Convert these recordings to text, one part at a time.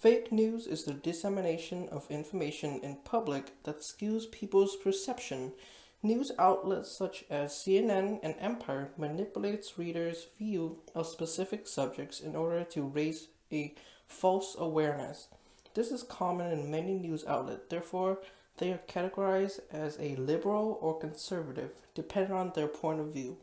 Fake news is the dissemination of information in public that skews people's perception. News outlets such as CNN and Empire manipulates readers' view of specific subjects in order to raise a false awareness. This is common in many news outlets, therefore they are categorized as a liberal or conservative, depending on their point of view.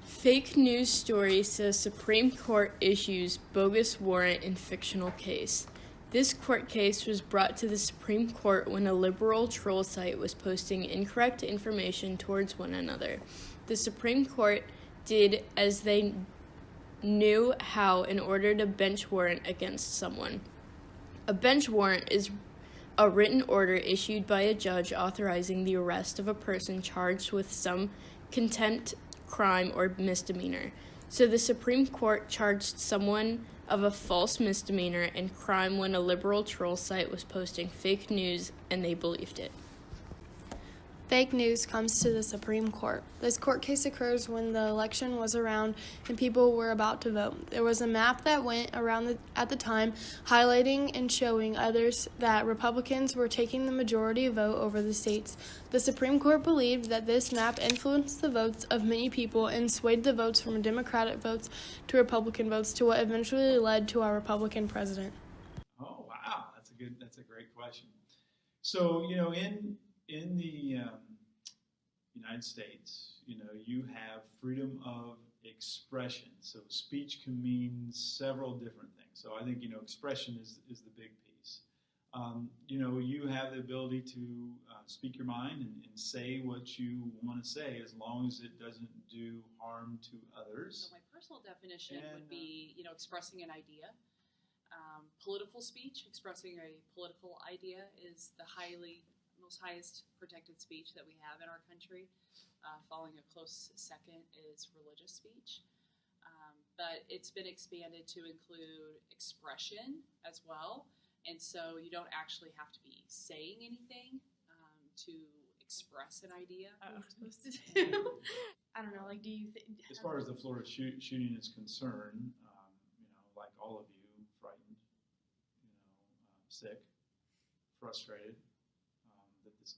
Fake news story says Supreme Court issues bogus warrant in fictional case. This court case was brought to the Supreme Court when a liberal troll site was posting incorrect information towards one another. The Supreme Court did as they knew how in order to bench warrant against someone. A bench warrant is a written order issued by a judge authorizing the arrest of a person charged with some contempt crime or misdemeanor. So the Supreme Court charged someone of a false misdemeanor and crime when a liberal troll site was posting fake news and they believed it. Fake news comes to the Supreme Court. This court case occurs when the election was around and people were about to vote. There was a map that went around at the time highlighting and showing others that Republicans were taking the majority vote over the states. The Supreme Court believed that this map influenced the votes of many people and swayed the votes from Democratic votes to Republican votes to what eventually led to our Republican president. Oh, wow. That's a great question. So, in the United States, you have freedom of expression. So speech can mean several different things. So I think, expression is the big piece. You have the ability to speak your mind and say what you want to say as long as it doesn't do harm to others. So my personal definition would be, expressing an idea. Political speech, expressing a political idea is the highest protected speech that we have in our country. Following a close second is religious speech. But it's been expanded to include expression as well. And so you don't actually have to be saying anything to express an idea. What we're supposed to do. I don't know, do you think... As far as the Florida shooting is concerned, like all of you, frightened, sick, frustrated, that this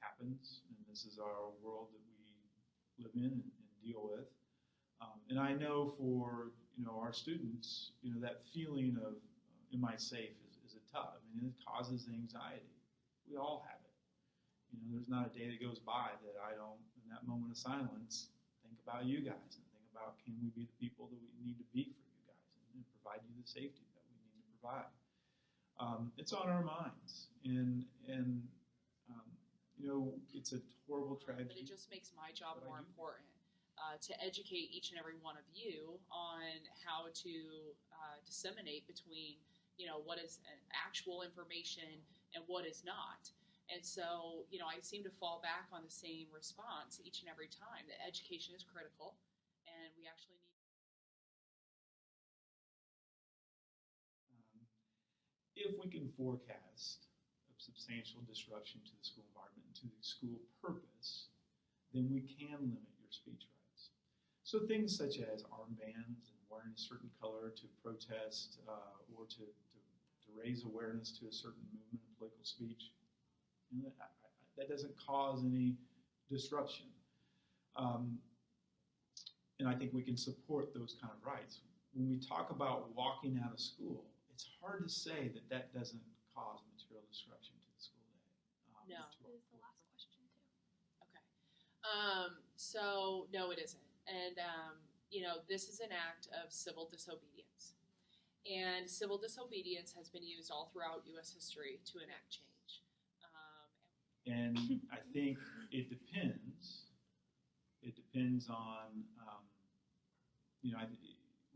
happens, and this is our world that we live in and deal with. And I know for our students, that feeling of am I safe is a tough. It causes anxiety. We all have it. There's not a day that goes by that I don't, in that moment of silence, think about you guys and think about can we be the people that we need to be for you guys and provide you the safety that we need to provide. It's on our minds, and it's a horrible tragedy. But it just makes my job more important to educate each and every one of you on how to disseminate between, what is actual information and what is not. And so, I seem to fall back on the same response each and every time, that education is critical, and we actually need. If we can forecast a substantial disruption to the school environment and to the school purpose, then we can limit your speech rights. So things such as armbands and wearing a certain color to protest or to raise awareness to a certain movement of political speech, that doesn't cause any disruption. And I think we can support those kind of rights. When we talk about walking out of school, it's hard to say that doesn't cause material disruption to the school day. No. That is the last question, too. Okay. So, no, it isn't. And, this is an act of civil disobedience. And civil disobedience has been used all throughout U.S. history to enact change. And I think it depends. It depends on,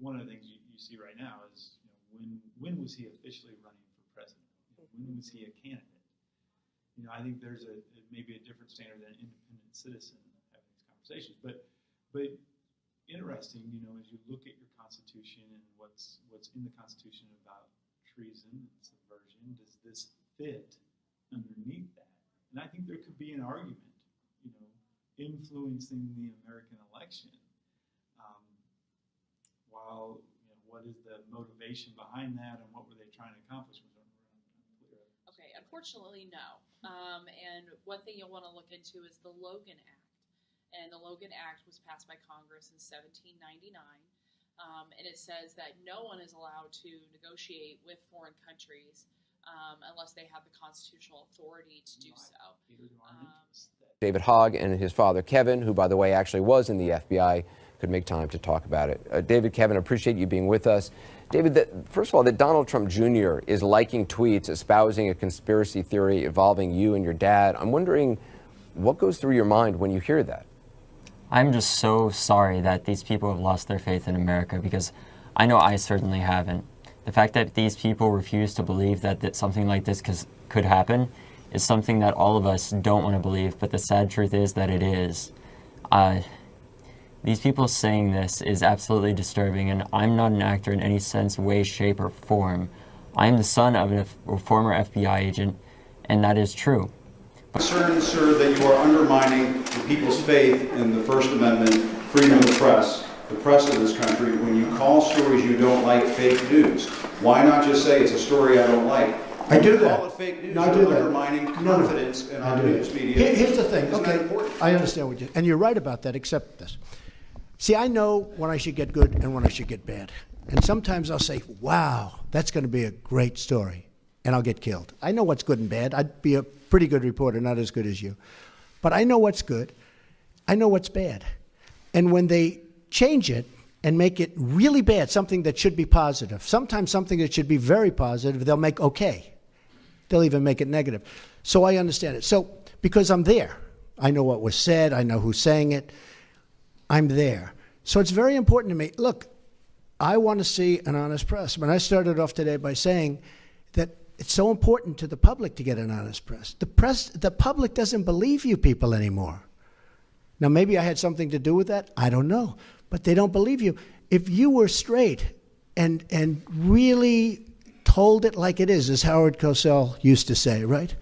one of the things you see right now is, when was he officially running for president? When was he a candidate? I think there's maybe a different standard than an independent citizen having these conversations. But interesting, as you look at your Constitution and what's in the Constitution about treason and subversion, does this fit underneath that? And I think there could be an argument, influencing the American election, while what is the motivation behind that, and what were they trying to accomplish? Okay, unfortunately, no. And one thing you'll want to look into is the Logan Act. And the Logan Act was passed by Congress in 1799. And it says that no one is allowed to negotiate with foreign countries unless they have the constitutional authority to do so. David Hogg and his father, Kevin, who, by the way, actually was in the FBI, could make time to talk about it. David, Kevin, appreciate you being with us. David, first of all, that Donald Trump Jr. is liking tweets espousing a conspiracy theory involving you and your dad. I'm wondering what goes through your mind when you hear that? I'm just so sorry that these people have lost their faith in America, because I know I certainly haven't. The fact that these people refuse to believe that something like this could happen is something that all of us don't want to believe, but the sad truth is that it is. These people saying this is absolutely disturbing, and I'm not an actor in any sense, way, shape, or form. I am the son of a former FBI agent, and that is true. Concerned, sir, that you are undermining the people's faith in the First Amendment, freedom of the press of this country, when you call stories you don't like fake news. Why not just say it's a story I don't like? I do that. Call it fake news. No, I do that. Undermining confidence in our news media. Here's the thing. Okay, I understand what you, and you're right about that, except this. See, I know when I should get good and when I should get bad. And sometimes I'll say, wow, that's going to be a great story, and I'll get killed. I know what's good and bad. I'd be a pretty good reporter, not as good as you. But I know what's good. I know what's bad. And when they change it and make it really bad, something that should be positive, sometimes something that should be very positive, they'll make okay. They'll even make it negative. So I understand it. So because I'm there, I know what was said, I know who's saying it, I'm there. So it's very important to me. Look, I want to see an honest press. When I started off today by saying that it's so important to the public to get an honest press. The public doesn't believe you people anymore. Now, maybe I had something to do with that. I don't know. But they don't believe you. If you were straight and really told it like it is, as Howard Cosell used to say, right?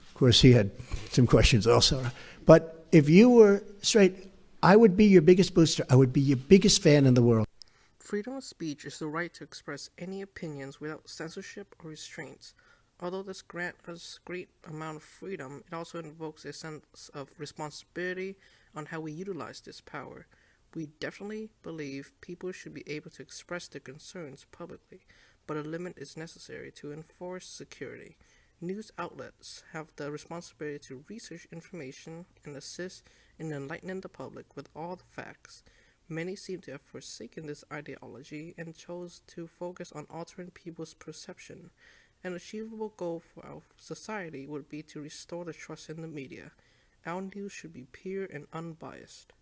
Of course, he had some questions also. But if you were straight, I would be your biggest booster. I would be your biggest fan in the world. Freedom of speech is the right to express any opinions without censorship or restraints. Although this grants us great amount of freedom, it also invokes a sense of responsibility on how we utilize this power. We definitely believe people should be able to express their concerns publicly, but a limit is necessary to enforce security. News outlets have the responsibility to research information and assist in enlightening the public with all the facts. Many seem to have forsaken this ideology and chose to focus on altering people's perception. An achievable goal for our society would be to restore the trust in the media. Our news should be pure and unbiased.